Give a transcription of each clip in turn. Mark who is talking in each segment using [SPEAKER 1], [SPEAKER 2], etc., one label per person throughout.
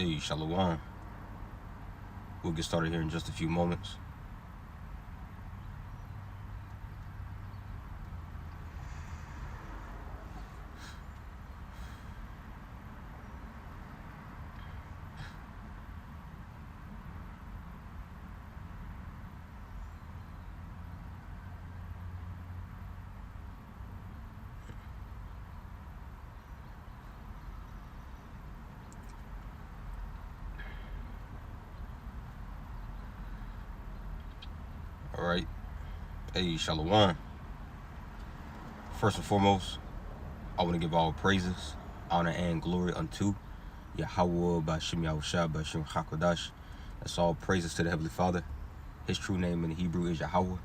[SPEAKER 1] Hey, Shalom. We'll get started here in just a few moments. All right. Hey, Shalom. First and foremost, I want to give all praises, honor, and glory unto YAHAWAH B'Shem Yahushua B'Shem HaKodash. That's all praises to the Heavenly Father. His true name in the Hebrew is Yahawah.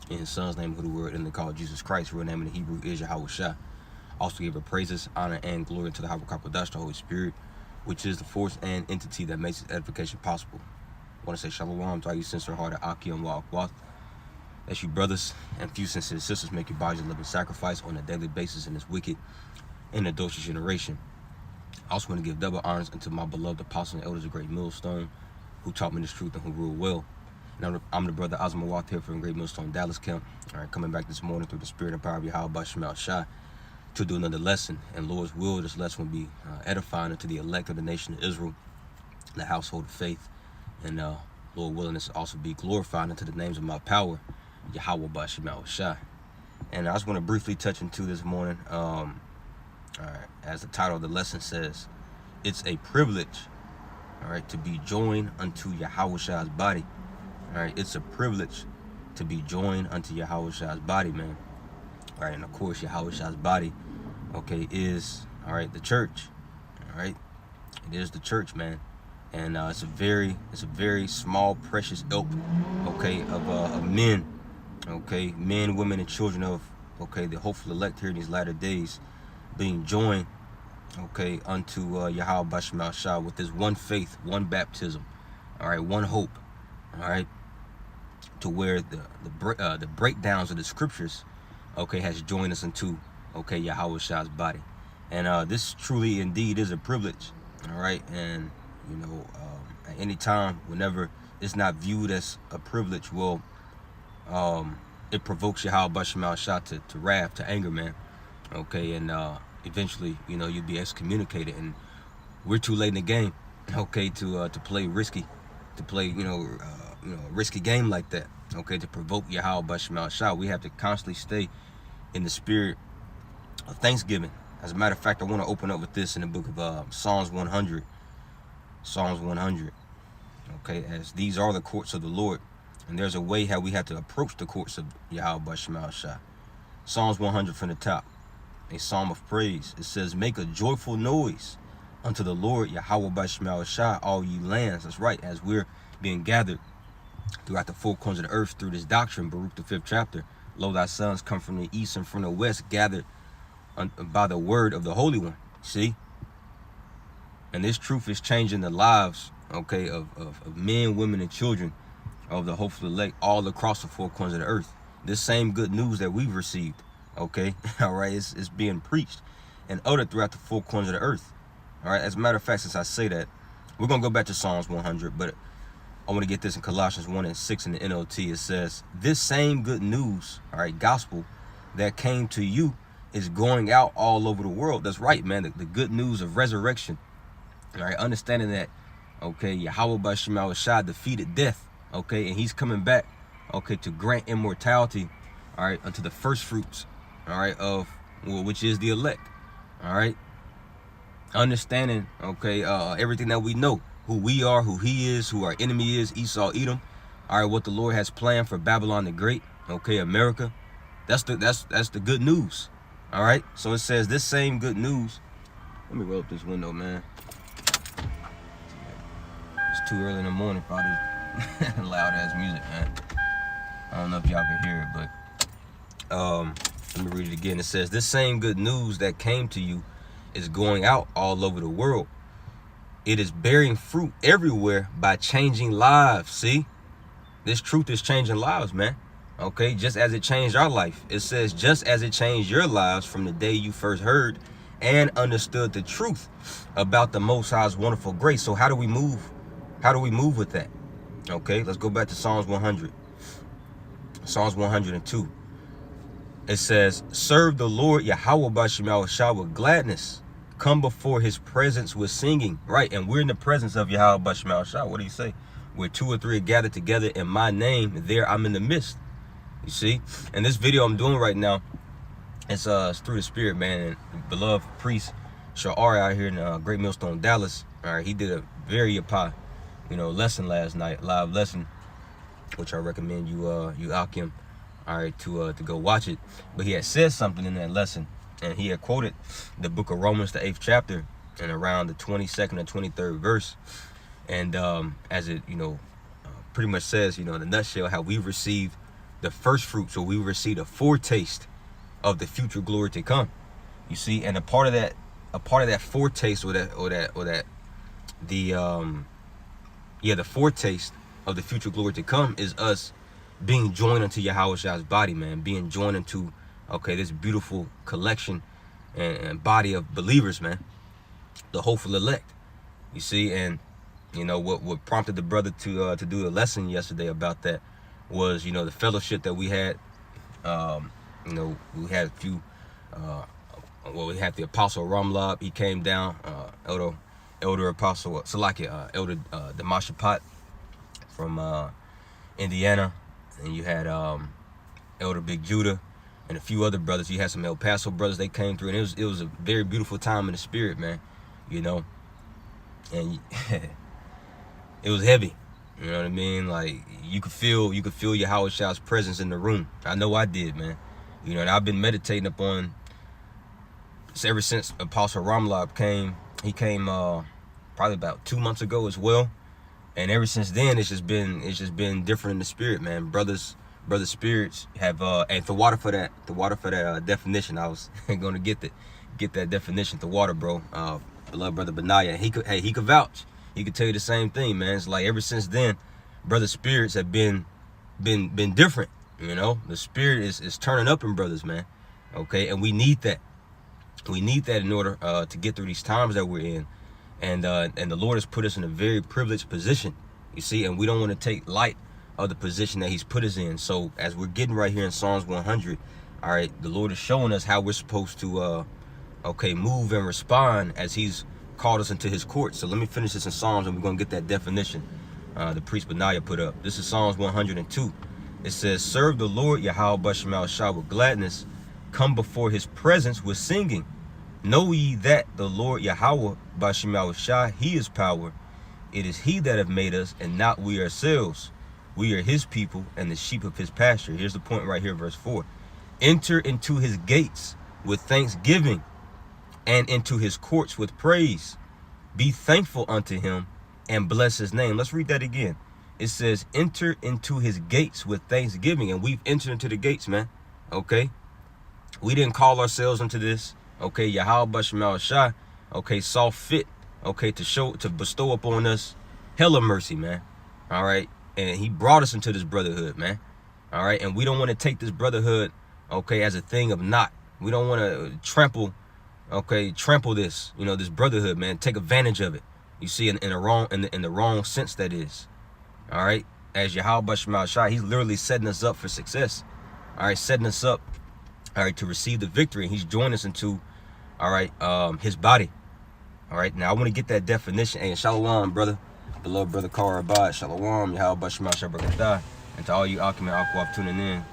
[SPEAKER 1] And his son's name, who the word and they call Jesus Christ, real name in the Hebrew is Yahawashai. Also give her praises, honor, and glory to the HaKodash, the Holy Spirit, which is the force and entity that makes its edification possible. I want to say Shalom to all you sincere-hearted Aki and YAHAWAH. That's you brothers and few sincere sisters make your bodies a living sacrifice on a daily basis in this wicked and adulterous generation. I also want to give double honors unto my beloved apostles and elders of Great Millstone, who taught me this truth and who ruled well. And I'm the brother Azmawath here from Great Millstone Dallas Camp. All right, coming back this morning through the spirit and power of Yahawah B'Shem Shai to do another lesson. And Lord's will, this lesson will be edifying unto the elect of the nation of Israel, the household of faith. And Lord willing, this will also be glorified unto the names of my power, Yahawah B'Shem Shai. And I just want to briefly touch into this morning, all right, as the title of the lesson says, it's a privilege, all right, to be joined unto Yahawashi'S body. All right, it's a privilege to be joined unto Yahawashi'S body, man. All right, and of course, Yahawashi'S body, okay, is, all right, the church. All right, it is the church, man. And it's a very small, precious ilk, okay, of men, okay, men, women, and children of, okay, the hopeful elect here in these latter days, being joined, okay, unto Yahawah B'Shem Shai with this one faith, one baptism, all right, one hope, all right, to where the breakdowns of the scriptures, okay, has joined us into, okay, Yahawashi'S body. And this truly indeed is a privilege, all right, and you know, at any time, whenever it's not viewed as a privilege, well, it provokes Yahawah B'Shem Shai to wrath, to anger, man. Okay, and eventually, you know, you'll be excommunicated, and we're too late in the game, okay, to play risky, to play, you know, a risky game like that, okay, to provoke Yahawah B'Shem Shai. We have to constantly stay in the spirit of thanksgiving. As a matter of fact, I want to open up with this in the book of Psalms 100. Psalms 100, okay, as these are the courts of the Lord, and there's a way how we have to approach the courts of Yahawah B'Shem Shai. Psalms 100 from the top, a psalm of praise. It says, make a joyful noise unto the Lord, Yahawah B'Shem Shai, all ye lands. That's right, as we're being gathered throughout the four corners of the earth through this doctrine, Baruch the 5th chapter. Lo, thy sons come from the east and from the west, gathered by the word of the Holy One. See? And this truth is changing the lives, okay, of men, women, and children of the hopeful elect all across the four corners of the earth. This same good news that we've received, okay, all right, it's being preached and uttered throughout the four corners of the earth. All right, as a matter of fact, since I say that, we're going to go back to Psalms 100, but I want to get this in Colossians 1 and 6 in the NLT. It says, this same good news, all right, gospel that came to you is going out all over the world. That's right, man, the good news of resurrection. All right, understanding that, okay, Yahawah B'Shem Shai defeated death, okay, and he's coming back, okay, to grant immortality, all right, unto the first fruits, all right, of, well, which is the elect, all right, understanding, okay, everything that we know, who we are, who he is, who our enemy is, Esau, Edom, all right, what the Lord has planned for Babylon the Great, okay, America, that's the good news, all right, so it says this same good news. Let me roll up this window, man. It's too early in the morning for all this loud ass music, man. I don't know if y'all can hear it, but let me read it again. It says, this same good news that came to you is going out all over the world. It is bearing fruit everywhere by changing lives. See, this truth is changing lives, man. Okay, just as it changed our life. It says, just as it changed your lives from the day you first heard and understood the truth about the Most High's wonderful grace. So how do we move? How do we move with that? Okay, let's go back to Psalms 100. Psalms 102. It says, serve the Lord Yahawah with gladness. Come before his presence with singing. Right, and we're in the presence of Yahawah. What do you say? Where two or three are gathered together in my name, there I'm in the midst. You see? And this video I'm doing right now, it's through the Spirit, man. And beloved priest Sha'ari out here in Great Millstone, Dallas. All right, he did a very lesson last night, live lesson, which I recommend you Akim, all right, to go watch it. But he had said something in that lesson, and he had quoted the book of Romans, the 8th chapter, and around the 22nd and 23rd verse. And as it pretty much says, in a nutshell, how we receive the first fruits, or we receive a foretaste of the future glory to come. You see, and a part of that foretaste, the foretaste of the future glory to come is us being joined unto Yahawashi'S body, man, being joined into this beautiful collection and body of believers, man, the hopeful elect. You see, and what prompted the brother to do a lesson yesterday about that was the fellowship that we had. We had a few. We had the Apostle Ramlab. He came down. Elder Apostle Salakia, Elder Damashapat from Indiana, and you had Elder Big Judah and a few other brothers. You had some El Paso brothers. They came through, and it was a very beautiful time in the spirit, man. And it was heavy. You know what I mean? Like you could feel Yahawashi'S presence in the room. I know I did, man. And I've been meditating upon ever since Apostle Ramlab came. He came probably about 2 months ago as well, and ever since then it's just been different in the spirit, man. Brothers spirits have and the water for that definition. I was gonna get that definition. The water, bro. Beloved brother Benaiah. He could vouch. He could tell you the same thing, man. It's like ever since then, brother spirits have been different. The spirit is turning up in brothers, man. Okay, and we need that. We need that in order to get through these times that we're in. And the Lord has put us in a very privileged position, you see, and we don't want to take light of the position that he's put us in. So as we're getting right here in Psalms 100, all right, the Lord is showing us how we're supposed to, move and respond as he's called us into his court. So let me finish this in Psalms, and we're going to get that definition the priest Benaiah put up. This is Psalms 102. It says, serve the Lord Yahawah with gladness. Come before his presence with singing. Know ye that the Lord Yahawah, he is power. It is he that have made us, and not we ourselves. We are his people and the sheep of his pasture. Here's the point right here, verse 4. Enter into his gates with thanksgiving, and into his courts with praise. Be thankful unto him, and bless his name. Let's read that again. It says, enter into his gates with thanksgiving, and we've entered into the gates, man. Okay, we didn't call ourselves into this. Okay, Yahawah, saw fit, to bestow upon us hella mercy, man. All right, and he brought us into this brotherhood, man. All right, and we don't want to take this brotherhood, as a thing of naught. We don't want to trample this, this brotherhood, man. Take advantage of it. You see, in the wrong sense, that is. All right, as Yahawah, he's literally setting us up for success. All right, setting us up, all right, to receive the victory. And he's joined us into, his body. All right, now I want to get that definition. Hey, shalom, brother, beloved brother Karabad, shalom, Yahawah, and to all you Akim and Aquaf tuning in.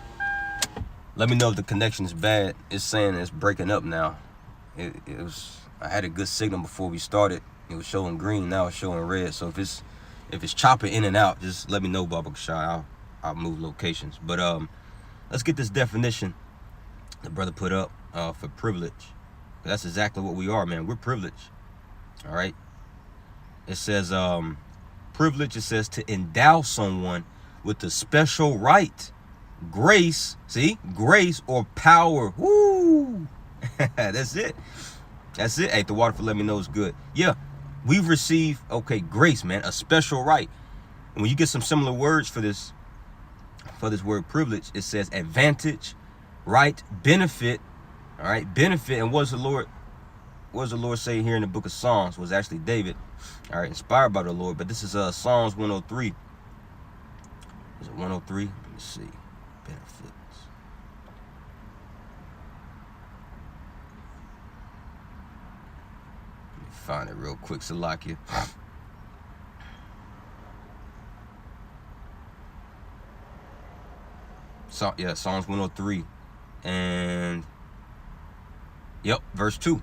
[SPEAKER 1] Let me know if the connection is bad. It's saying it's breaking up now. I had a good signal before we started. It was showing green, now it's showing red. So if it's chopping in and out, just let me know, Baba Kashai. I'll move locations. But let's get this definition the brother put up for privilege. That's exactly what we are, man. We're privileged. All right. It says privilege. It says to endow someone with a special right, grace. See, grace or power. Woo! That's it. Hey, the water for let me know is good. Yeah, we've received grace, man, a special right. And when you get some similar words for this word privilege, it says advantage, right, benefit. All right, benefit. And what does the Lord what does the Lord say here in the book of Psalms? Was actually David, all right, inspired by the Lord. But this is Psalms 103. Is it 103? Let me see. Benefits. Let me find it real quick, Salakia. So yeah, Psalms 103, and yep, verse 2.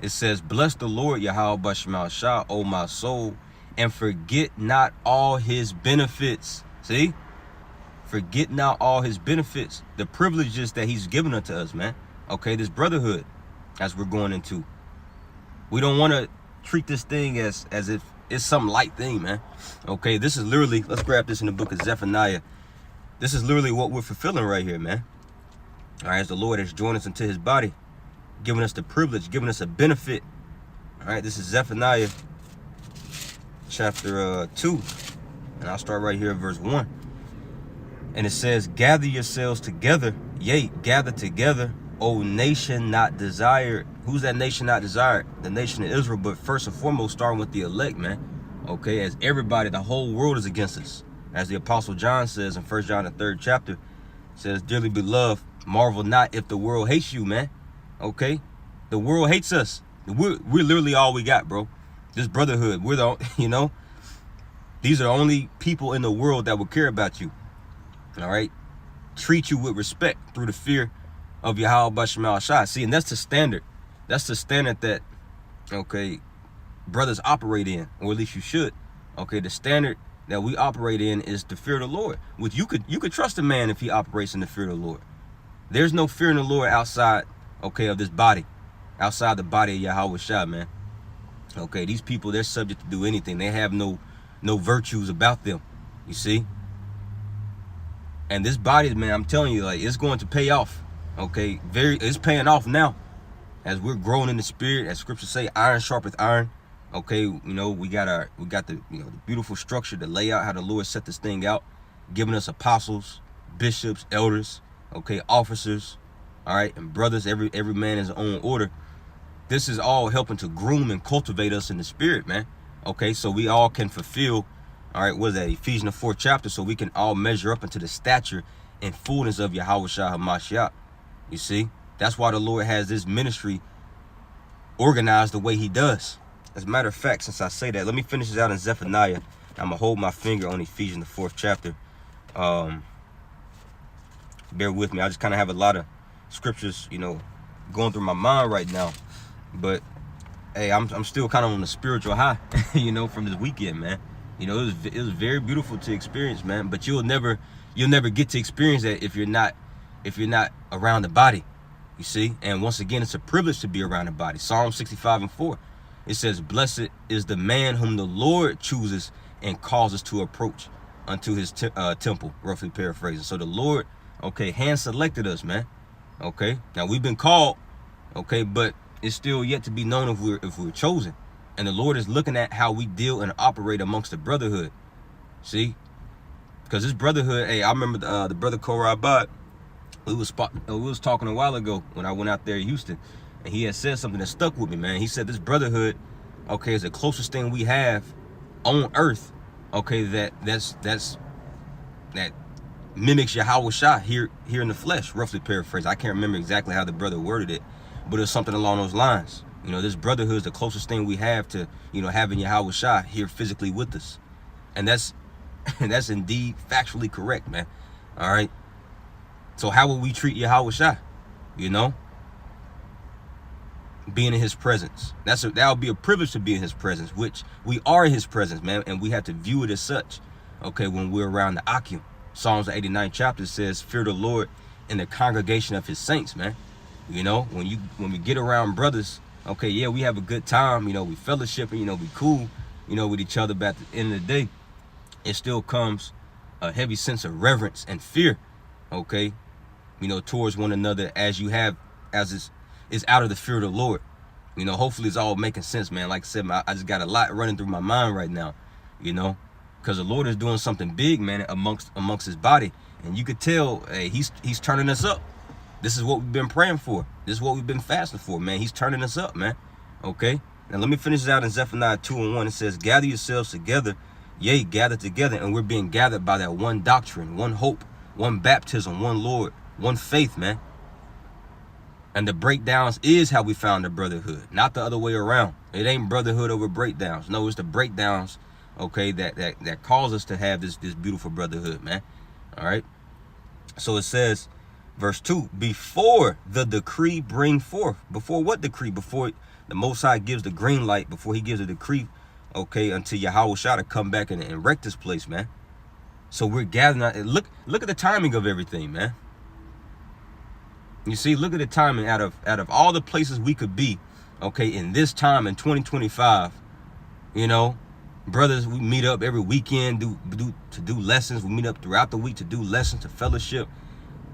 [SPEAKER 1] It says, "Bless the Lord, Yahawashi'S, O my soul, and forget not all his benefits." See? Forget not all his benefits, the privileges that he's given unto us, man. Okay, this brotherhood, as we're going into. We don't want to treat this thing as if it's some light thing, man. Okay, this is literally, let's grab this in the book of Zephaniah. This is literally what we're fulfilling right here, man. All right, as the Lord has joined us into his body, giving us the privilege, giving us a benefit. All right, this is Zephaniah chapter 2, and I'll start right here at verse 1. And it says, "Gather yourselves together, yea, gather together, O nation not desired." Who's that nation not desired? The nation of Israel, but first and foremost, starting with the elect, man. Okay, as everybody, the whole world is against us. As the Apostle John says in 1 John the 3rd chapter, says, "Dearly beloved, marvel not if the world hates you," man. Okay, the world hates us. We're literally all we got, bro. This brotherhood, we're the, you know, these are the only people in the world that will care about you. All right, treat you with respect through the fear of Yahawah. See, and that's the standard. That's the standard that, okay, brothers operate in, or at least you should. Okay, the standard that we operate in is the fear of the Lord. With you could trust a man if he operates in the fear of the Lord. There's no fear in the Lord outside, okay, of this body, outside the body of Yahawah, man. Okay, these people, they're subject to do anything. They have no virtues about them, you see. And this body, man, I'm telling you, like, it's going to pay off. Okay, it's paying off now, as we're growing in the spirit. As scriptures say, iron sharpeth iron. Okay, you know, we got the, you know, the beautiful structure, the layout, how the Lord set this thing out, giving us apostles, bishops, elders, okay, officers, all right, and brothers. Every man in his own order. This is all helping to groom and cultivate us in the spirit, man. Okay, so we all can fulfill, all right, what is that, Ephesians the 4th chapter, so we can all measure up into the stature and fullness of Yahawah. You see, that's why the Lord has this ministry organized the way he does. As a matter of fact, since I say that, let me finish this out in Zephaniah. I'm going to hold my finger on Ephesians the 4th chapter. Bear with me. I just kind of have a lot of scriptures, you know, going through my mind right now. But, hey, I'm still kind of on the spiritual high, you know, from this weekend, man. You know, it was very beautiful to experience, man. But you'll never get to experience that if you're not around the body, you see. And once again, it's a privilege to be around the body. Psalm 65:4, it says, "Blessed is the man whom the Lord chooses and causes to approach unto his temple," roughly paraphrasing. So the Lord, okay, hand selected us, man. Okay, now we've been called, okay, but it's still yet to be known if we're chosen. And the Lord is looking at how we deal and operate amongst the brotherhood. See, because this brotherhood, hey, I remember the brother Korabad. We was talking a while ago when I went out there in Houston, and he had said something that stuck with me, man. He said this brotherhood, okay, is the closest thing we have on earth, okay, that mimics Yahawah here in the flesh, roughly paraphrased. I can't remember exactly how the brother worded it, but it's something along those lines. You know, this brotherhood is the closest thing we have to, you know, having Yahawah here physically with us. And that's indeed factually correct, man. All right. So how will we treat Yahawah? You know, being in his presence. That'll be a privilege to be in his presence, which we are in his presence, man, and we have to view it as such. Okay, when we're around the Akim. Psalms 89th chapter says, "Fear the Lord in the congregation of his saints," man. You know, when we get around brothers, okay, yeah, we have a good time, you know, we fellowship, you know, we cool, you know, with each other, but at the end of the day, it still comes a heavy sense of reverence and fear, okay, you know, towards one another, as it's out of the fear of the Lord. You know, hopefully it's all making sense, man. Like I said, I just got a lot running through my mind right now, you know, because the Lord is doing something big, man, amongst his body. And you could tell, hey, he's turning us up. This is what we've been praying for. This is what we've been fasting for, man. He's turning us up, man. Okay? Now let me finish this out in Zephaniah 2:1. It says, gather yourselves together, yea, gather together, and we're being gathered by that one doctrine, one hope, one baptism, one Lord, one faith, man. And the breakdowns is how we found the brotherhood, not the other way around. It ain't brotherhood over breakdowns. No, it's the breakdowns, okay, that cause us to have this beautiful brotherhood, man. All right. So it says, verse 2, before the decree bring forth. Before what decree? Before the Most High gives the green light, before he gives a decree, okay, until Yahawashi to come back and wreck this place, man. So we're gathering. Look at the timing of everything, man. You see, look at the timing. Out of all the places we could be, okay, in this time in 2025, you know, brothers, we meet up every weekend to do lessons. We meet up throughout the week to do lessons, to fellowship.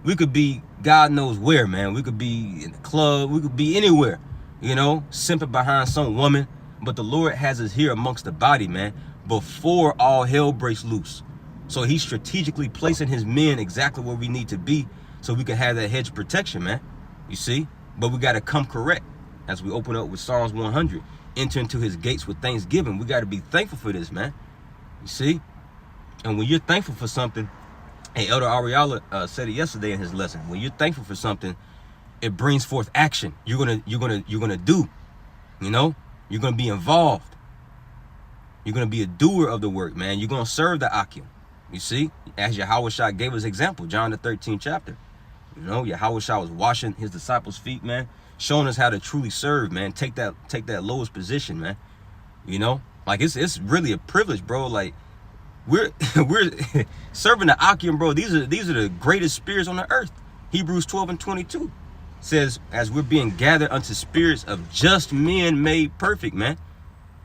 [SPEAKER 1] We could be God knows where, man. We could be in the club. We could be anywhere, you know, simping behind some woman. But the Lord has us here amongst the body, man, before all hell breaks loose. So he's strategically placing his men exactly where we need to be, so we can have that hedge of protection, man. You see? But we got to come correct. As we open up with Psalms 100, enter into his gates with thanksgiving. We got to be thankful for this, man. You see? And when you're thankful for something, and Elder Ariella said it yesterday in his lesson, when you're thankful for something, it brings forth action. You're gonna do, you know? You're gonna be involved. You're gonna be a doer of the work, man. You're gonna serve the Akim. You see? As Yahawashi gave us example, John the 13th chapter. You know, Yahawashi was washing his disciples' feet, man, showing us how to truly serve, man. Take that lowest position, man. You know, like it's really a privilege, bro. Like we're serving the Akim, bro. These are the greatest spirits on the earth. Hebrews 12:22 says, as we're being gathered unto spirits of just men made perfect, man.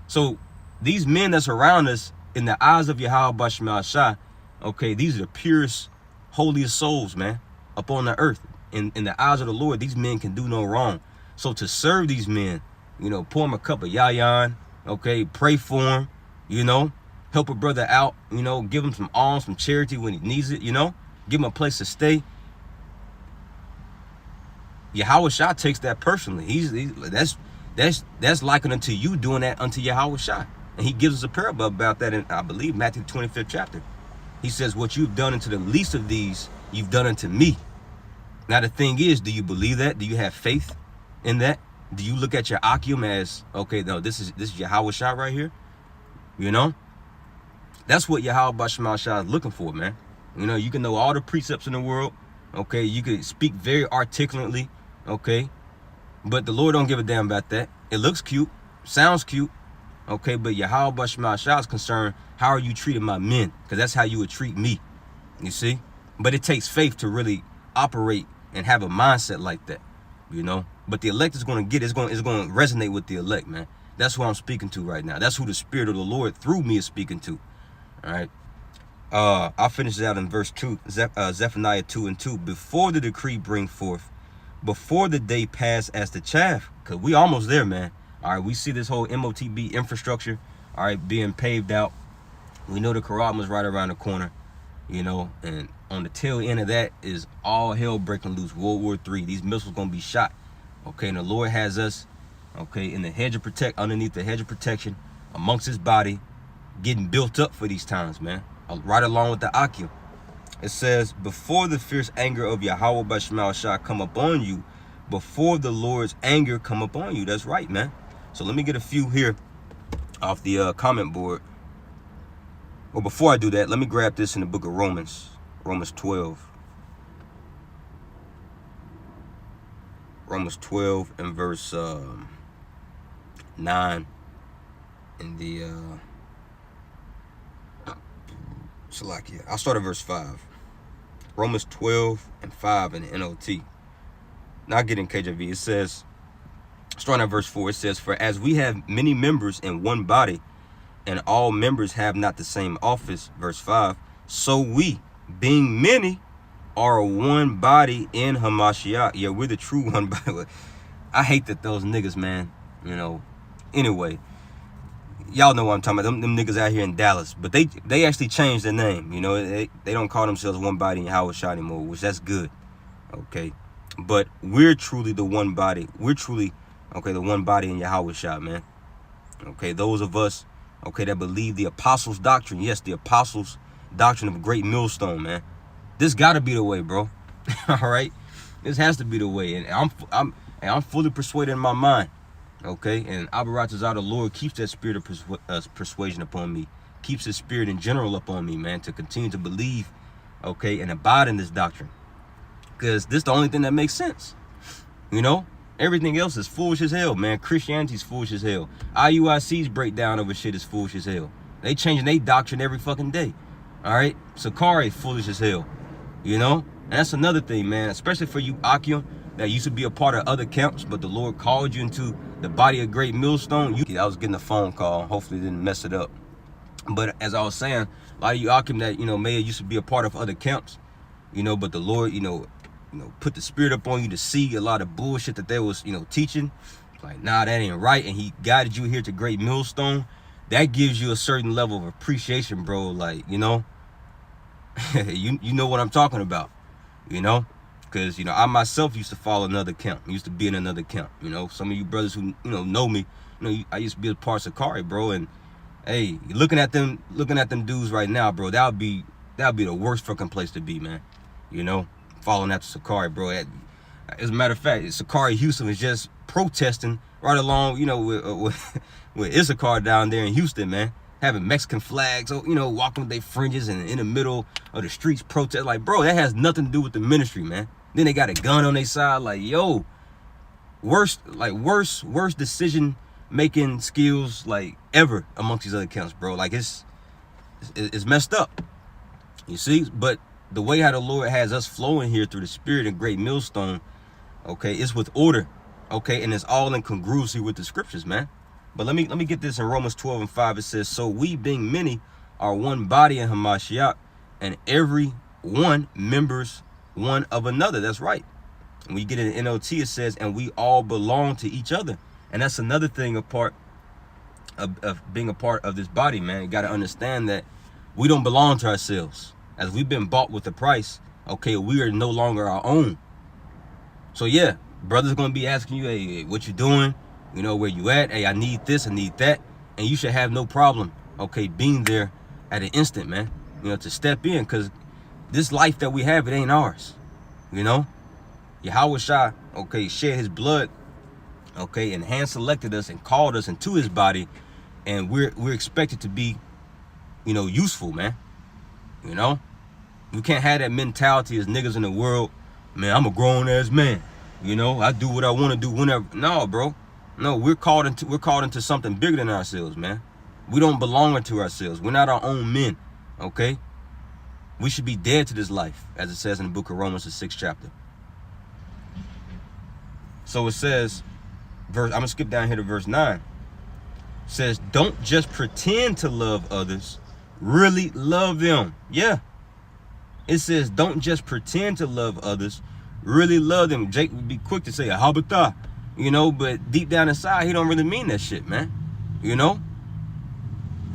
[SPEAKER 1] So these men that's around us, in the eyes of Yahawah, okay, these are the purest, holiest souls, man, up on the earth. In the eyes of the Lord, these men can do no wrong. So to serve these men, you know, pour them a cup of yayan, okay, pray for them, you know, help a brother out, you know, give him some alms, some charity when he needs it, you know, give him a place to stay. Yahawashi takes that personally. That's likened unto you doing that unto Yahawashi. And he gives us a parable about that in, I believe, Matthew 25th chapter. He says, what you've done unto the least of these, you've done unto me. Now, the thing is, do you believe that? Do you have faith in that? Do you look at your Akim as, okay, no, this is Yahawashi right here? You know? That's what Yahawashi is looking for, man. You know, you can know all the precepts in the world. Okay, you can speak very articulately. Okay, but the Lord don't give a damn about that. It looks cute, sounds cute. Okay, but Yahawashi is concerned, how are you treating my men? Because that's how you would treat me. You see? But it takes faith to really operate and have a mindset like that, you know. But the elect is going to get, it's going to resonate with the elect, man. That's who I'm speaking to right now. That's who the Spirit of the Lord through me is speaking to. All right. I'll finish it out in verse 2, Zephaniah 2:2. Before the decree bring forth, before the day pass as the chaff, because we almost there, man. All right, we see this whole MOTB infrastructure, all right, being paved out. We know the Karam is right around the corner, you know, and on the tail end of that is all hell breaking loose, World War III. These missiles going to be shot, okay, and the Lord has us, okay, in the hedge of underneath the hedge of protection, amongst his body, getting built up for these times, man, right along with the Akim. It says, before the fierce anger of Yahawah come upon you, before the Lord's anger come upon you. That's right, man. So let me get a few here off the comment board. Well, before I do that, let me grab this in the book of Romans 12. Romans 12 and verse 9 in the Salakia. I'll start at verse 5. Romans 12 and 5 in the NLT. Now I get in KJV. It says, starting at verse 4, it says, for as we have many members in one body, and all members have not the same office, verse 5, so we, being many, are one body in Hamashiach. Yeah, we're the true one body. I hate that those niggas, man, you know. Anyway, y'all know what I'm talking about. Them niggas out here in Dallas. But they actually changed their name. You know, they don't call themselves one body in Yahawashi anymore, which that's good. Okay. But we're truly the one body. We're truly Okay, the one body in Yahawashi'S, man. Okay, those of us, okay, that believe the apostles' doctrine. Yes, the apostles' doctrine of a great millstone, man. This got to be the way, bro. All right, this has to be the way, and I'm fully persuaded in my mind. Okay, and Abaratazah, the Lord, keeps that spirit of persuasion upon me, keeps His spirit in general upon me, man, to continue to believe, okay, and abide in this doctrine, because this is the only thing that makes sense. You know, everything else is foolish as hell, man. Christianity's foolish as hell. IUIC's breakdown of a shit is foolish as hell. They changing their doctrine every fucking day. All right, Sakari foolish as hell. You know, and that's another thing, man, especially for you Akim that used to be a part of other camps, but the Lord called you into the body of great millstone. I was getting a phone call. Hopefully it didn't mess it up. But as I was saying, a lot of you Akim that, you know, may have used to be a part of other camps, you know, but the Lord, you know, put the spirit up on you to see a lot of bullshit that they was, you know, teaching. Like, nah, that ain't right. And He guided you here to great millstone. That gives you a certain level of appreciation, bro. Like, you know, you know what I'm talking about, you know. Because, you know, I myself used to follow another camp. Used to be in another camp. You know, some of you brothers who, you know me, you know, I used to be a part of Sakari, bro. And hey, looking at them dudes right now, bro, that would be the worst fucking place to be, man. You know, following after Sakari, bro. As a matter of fact, Sakari Houston was just protesting right along, you know, with Issachar down there in Houston, man. Having Mexican flags, you know, walking with their fringes and in the middle of the streets protest. Like, bro, that has nothing to do with the ministry, man. Then they got a gun on their side. Like, yo, worst decision making skills like ever amongst these other camps, bro. Like, it's messed up. You see, but the way how the Lord has us flowing here through the Spirit and great millstone, okay, it's with order, okay, and it's all in congruency with the scriptures, man. But let me get this in Romans 12:5. It says, so we being many are one body in Hamashiach, and every one members one of another. That's right. And we get in the NLT, it says, and we all belong to each other. And that's another thing of being a part of this body, man. You got to understand that we don't belong to ourselves. As we've been bought with a price, okay, we are no longer our own. So yeah, brothers are going to be asking you, hey, what you doing? You know, where you at? Hey, I need this, I need that. And you should have no problem, okay, being there at an instant, man. You know, to step in, because this life that we have, it ain't ours. You know, Yahawashi, okay, shed His blood, okay, and hand selected us and called us into His body, and we're expected to be, you know, useful, man. You know, we can't have that mentality as niggas in the world. Man, I'm a grown ass man. You know, I do what I want to do whenever. No, bro. No, we're called into something bigger than ourselves, man. We don't belong to ourselves. We're not our own men, okay? We should be dead to this life, as it says in the book of Romans, the 6th chapter. So it says, I'm going to skip down here to verse 9. It says, don't just pretend to love others, really love them. Yeah. It says, don't just pretend to love others, really love them. Jake would be quick to say, Ahabata, you know, but deep down inside, he don't really mean that shit, man. You know?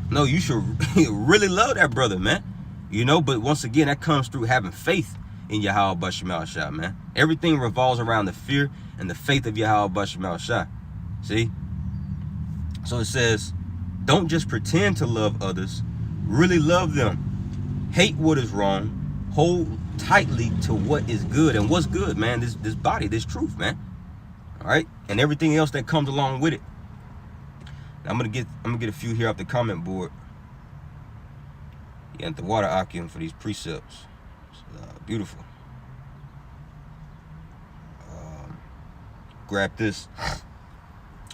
[SPEAKER 1] No, you should really love that brother, man. You know, but once again, that comes through having faith in Yahawah, man. Everything revolves around the fear and the faith of Yahawah. See? So it says, don't just pretend to love others, really love them. Hate what is wrong, hold tightly to what is good. And what's good, man? This body, this truth, man. All right? And everything else that comes along with it. Now, I'm gonna get a few here off the comment board. Yeah, the water Akim for these precepts. It's, beautiful. Grab this.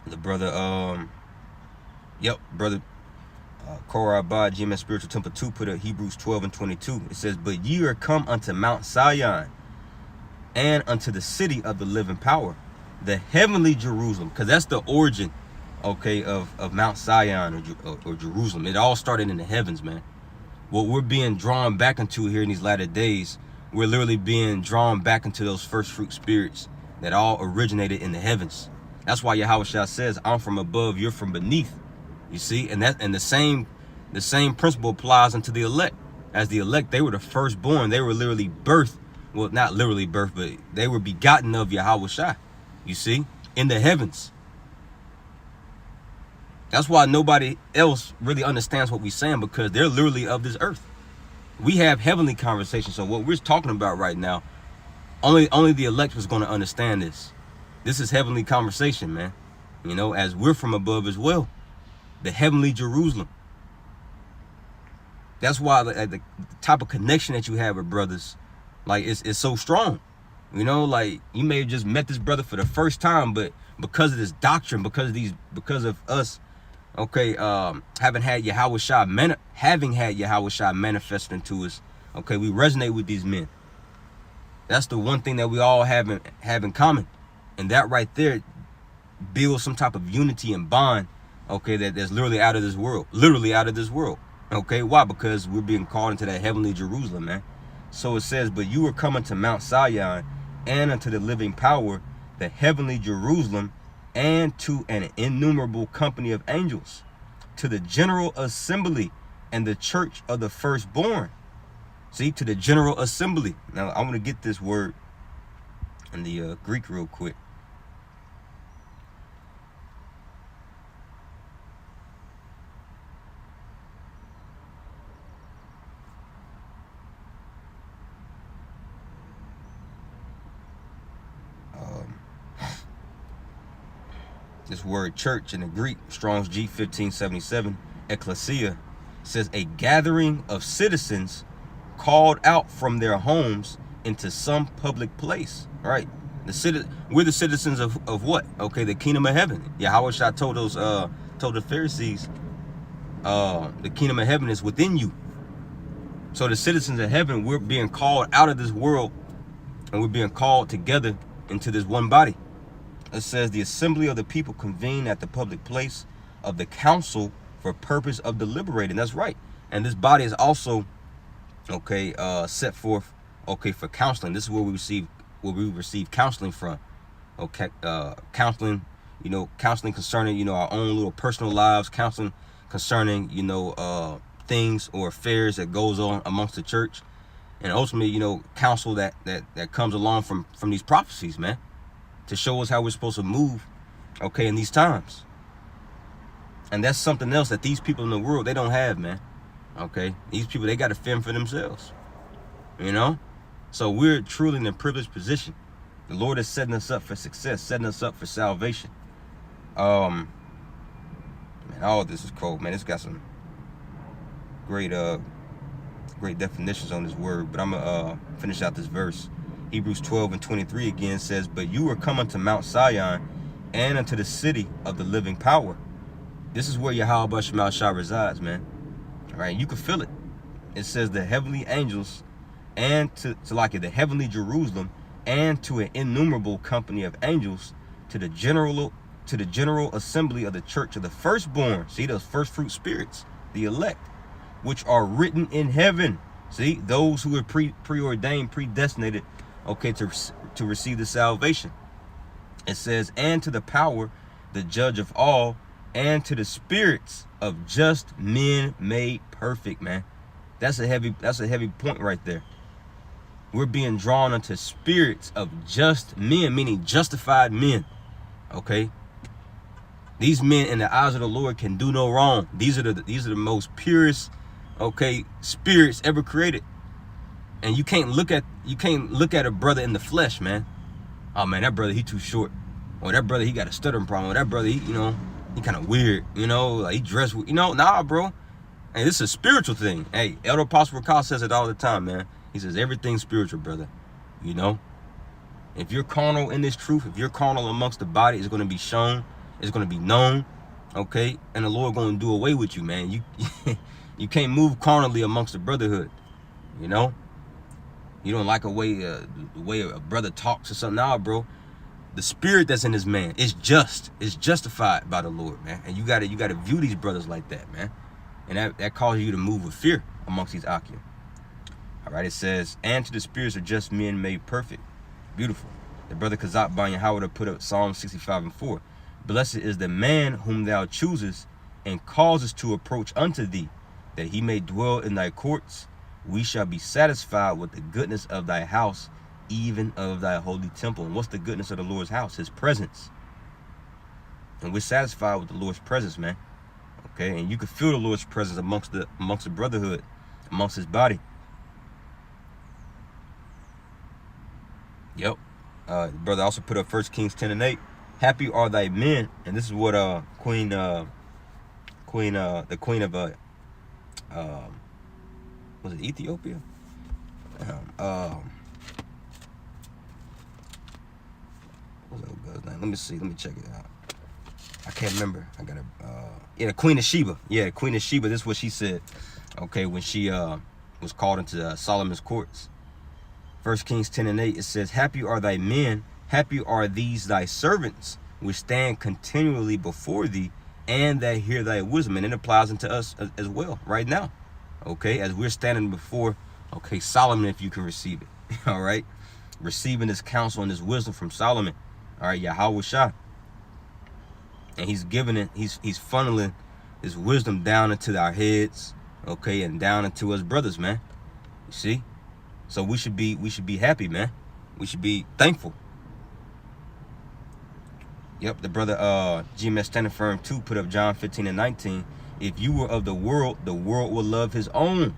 [SPEAKER 1] The brother, brother Korah Abad, GMS Spiritual Temple 2, put up Hebrews 12:22. It says, but ye are come unto Mount Zion, and unto the city of the living power, the heavenly Jerusalem. Because that's the origin, okay, of Mount Zion or Jerusalem. It all started in the heavens, man. What we're being drawn back into here in these latter days, we're literally being drawn back into those first fruit spirits that all originated in the heavens. That's why Yahawah says, I'm from above, you're from beneath. You see, and the same principle applies unto the elect. As the elect, they were the firstborn. They were literally birthed, well, not literally birthed, but they were begotten of Yahawah. You see, in the heavens. That's why nobody else really understands what we're saying, because they're literally of this earth. We have heavenly conversations. So what we're talking about right now, only the elect was going to understand this. This is heavenly conversation, man. You know, as we're from above as well. The heavenly Jerusalem. That's why the type of connection that you have with brothers, like, it's so strong. You know, like, you may have just met this brother for the first time, but because of this doctrine, because of us, okay, having had Yahawashi'S manifested into us, okay, we resonate with these men. That's the one thing that we all have in common, and that right there builds some type of unity and bond, okay, that's literally out of this world, okay. Why? Because we're being called into that heavenly Jerusalem, man. So it says, but you are coming to Mount Zion and unto the living power, the heavenly Jerusalem, and to an innumerable company of angels, to the general assembly and the church of the firstborn. See, to the general assembly. Now, I'm going to get this word in the Greek real quick. This word church in the Greek, Strong's G 1577, ecclesia, says a gathering of citizens called out from their homes into some public place, right? We're the citizens of what? Okay, the kingdom of heaven. Yahawah told the Pharisees, the kingdom of heaven is within you. So the citizens of heaven, we're being called out of this world, and we're being called together into this one body. It says the assembly of the people convene at the public place of the council for purpose of deliberating. That's right. And this body is also, okay, set forth, okay, for counseling. This is where we receive counseling from. Okay, counseling, you know, counseling concerning, you know, our own little personal lives, counseling concerning, you know, things or affairs that goes on amongst the church, and ultimately, you know, counsel that comes along from these prophecies, man, to show us how we're supposed to move, okay, in these times. And that's something else that these people in the world, they don't have, man. Okay, these people, they got to fend for themselves, you know. So we're truly in a privileged position. The Lord is setting us up for success, setting us up for salvation. Man, all of this is cold, man. It's got some great definitions on this word, but I'm gonna finish out this verse. Hebrews 12:23 again says, but you are coming to Mount Zion and unto the city of the living power. This is where Yahawah resides, man. All right, you can feel it. It says the heavenly angels, and to like the heavenly Jerusalem, and to an innumerable company of angels, to the general assembly of the church of the firstborn. See, those first fruit spirits, the elect, which are written in heaven. See, those who are preordained, predestinated, okay, to receive the salvation. It says, and to the power, the judge of all, and to the spirits of just men made perfect, man. That's a heavy point right there. We're being drawn unto spirits of just men, meaning justified men. Okay, these men in the eyes of the Lord can do no wrong. These are the most purest, okay, spirits ever created. And you can't look at a brother in the flesh, man. Oh man, that brother, he too short. Or that brother, he got a stuttering problem. Or that brother, he kind of weird, you know, like he dressed, you know. Nah, bro. Hey, this is a spiritual thing. Hey, Elder Apostle Rakal says it all the time, man. He says everything's spiritual, brother. You know, if you're carnal in this truth, if you're carnal amongst the body, it's going to be shown, it's going to be known, okay? And the Lord going to do away with you, man. You can't move carnally amongst the brotherhood, you know. You don't like the way a brother talks or something. Nah, bro. The spirit that's in this man is justified by the Lord, man. And you gotta view these brothers like that, man. And that causes you to move with fear amongst these Akim. All right, it says, and to the spirits of just men made perfect. Beautiful. The brother Kazak Ban Yahawah put up Psalm 65:4. Blessed is the man whom thou choosest and causes to approach unto thee, that he may dwell in thy courts. We shall be satisfied with the goodness of thy house, even of thy holy temple. And what's the goodness of the Lord's house? His presence. And we're satisfied with the Lord's presence, man. Okay, and you can feel the Lord's presence amongst the brotherhood, amongst his body. Yep. Brother also put up 1 Kings 10:8. Happy are thy men, and this is what the queen of was it Ethiopia? What's that girl's name? Let me see. Let me check it out. I can't remember. I gotta. Yeah, the Queen of Sheba. Yeah, the Queen of Sheba. This is what she said. Okay, when she was called into Solomon's courts. 1 Kings 10:8. It says, "Happy are thy men. Happy are these thy servants, which stand continually before thee, and that hear thy wisdom." And it applies unto us as well right now. Okay, as we're standing before, okay, Solomon, if you can receive it. All right, receiving this counsel and this wisdom from Solomon. All right, Yahawashi'S. And he's giving it, he's funneling his wisdom down into our heads, okay, and down into us brothers, man. You see? So we should be happy, man. We should be thankful. Yep, the brother GMS Standing Firm 2 put up John 15:19. If you were of the world will love his own.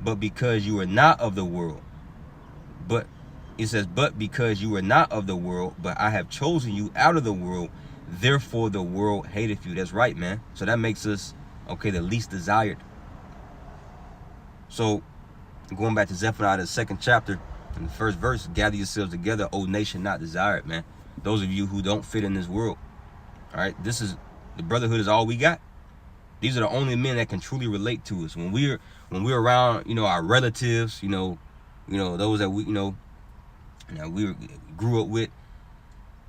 [SPEAKER 1] But because you are not of the world, but it says, but because you are not of the world, but I have chosen you out of the world, therefore the world hateth you. That's right, man. So that makes us, okay, the least desired. So going back to Zephaniah, the 2nd chapter, in the 1st verse, gather yourselves together, O nation not desired, man. Those of you who don't fit in this world. All right, this is, the brotherhood is all we got. These are the only men that can truly relate to us. When we're around, you know, our relatives, you know, those that we, we grew up with,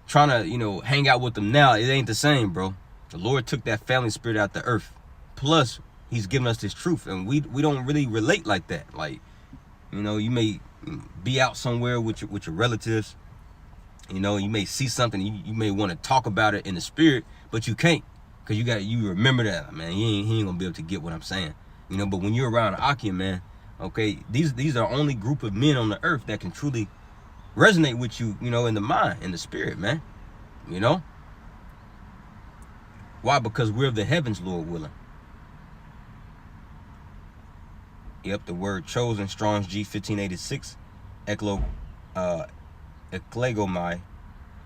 [SPEAKER 1] trying to, you know, hang out with them now, it ain't the same, bro. The Lord took that family spirit out the earth. Plus, he's given us this truth, and we don't really relate like that. Like, you know, you may be out somewhere with your relatives, you know, you may see something, you may want to talk about it in the spirit, but you can't, because you remember that, man. He ain't gonna be able to get what I'm saying, you know. But when you're around Akim, man, okay, these are the only group of men on the earth that can truly resonate with you, you know, in the mind, in the spirit, man. You know why? Because we're of the heavens, Lord willing. Yep, the word chosen, Strong's G 1586, eklegomai.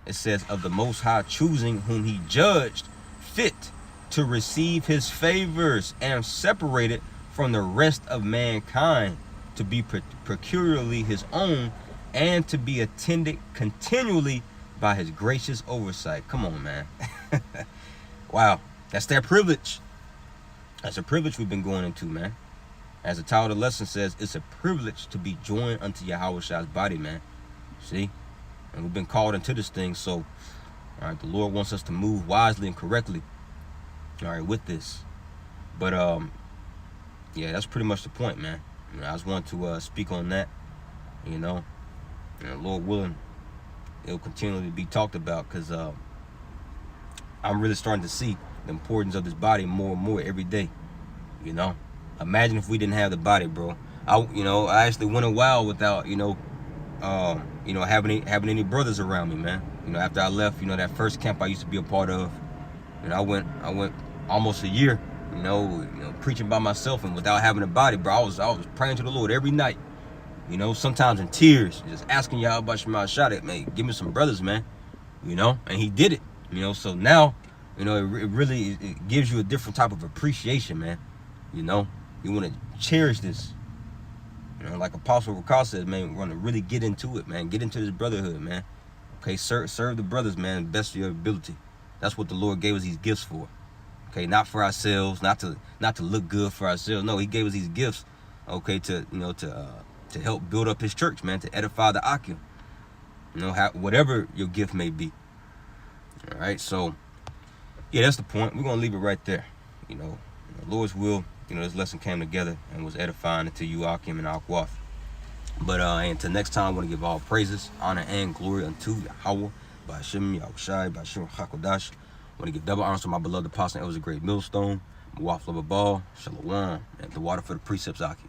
[SPEAKER 1] It says, of the Most High choosing, whom he judged fit to receive his favors and separated from the rest of mankind, to be peculiarly his own, and to be attended continually by his gracious oversight. Come on, man. Wow, that's their privilege. That's a privilege we've been going into, man. As the title of the lesson says, it's a privilege to be joined unto Yahawashi'S body, man. See? And we've been called into this thing, so, all right, the Lord wants us to move wisely and correctly, all right, with this. But, yeah, that's pretty much the point, man. You know, I just want to speak on that, you know. And Lord willing, it'll continually be talked about, because I'm really starting to see the importance of this body more and more every day, you know. Imagine if we didn't have the body, bro. I actually went a while without, having any brothers around me, man. You know, after I left, you know, that first camp I used to be a part of, you know, I went almost a year, you know, preaching by myself and without having a body, bro. I was praying to the Lord every night, you know, sometimes in tears, just asking Yahawashi'S, man, give me some brothers, man, you know, and he did it, you know. So now, you know, it really gives you a different type of appreciation, man. You know, you want to cherish this. You know, like Apostle Rakal says, man, we want to really get into it, man. Get into this brotherhood, man. Okay, serve the brothers, man, best of your ability. That's what the Lord gave us these gifts for. Okay, not for ourselves, not to look good for ourselves. No, he gave us these gifts, okay, to help build up his church, man, to edify the Akim. You know, whatever your gift may be. All right, so yeah, that's the point. We're gonna leave it right there. You know, Lord's will. You know, this lesson came together and was edifying to you, Akim and Akwaf. But until next time, I want to give all praises, honor, and glory unto Yahawah, Ba'ashem, Yahushai, Ba'ashem, Hakodash. I want to give double honor to my beloved apostle, Elder Great Millstone, Muwaf Ball, Shalom, and the water for the precepts, Akim.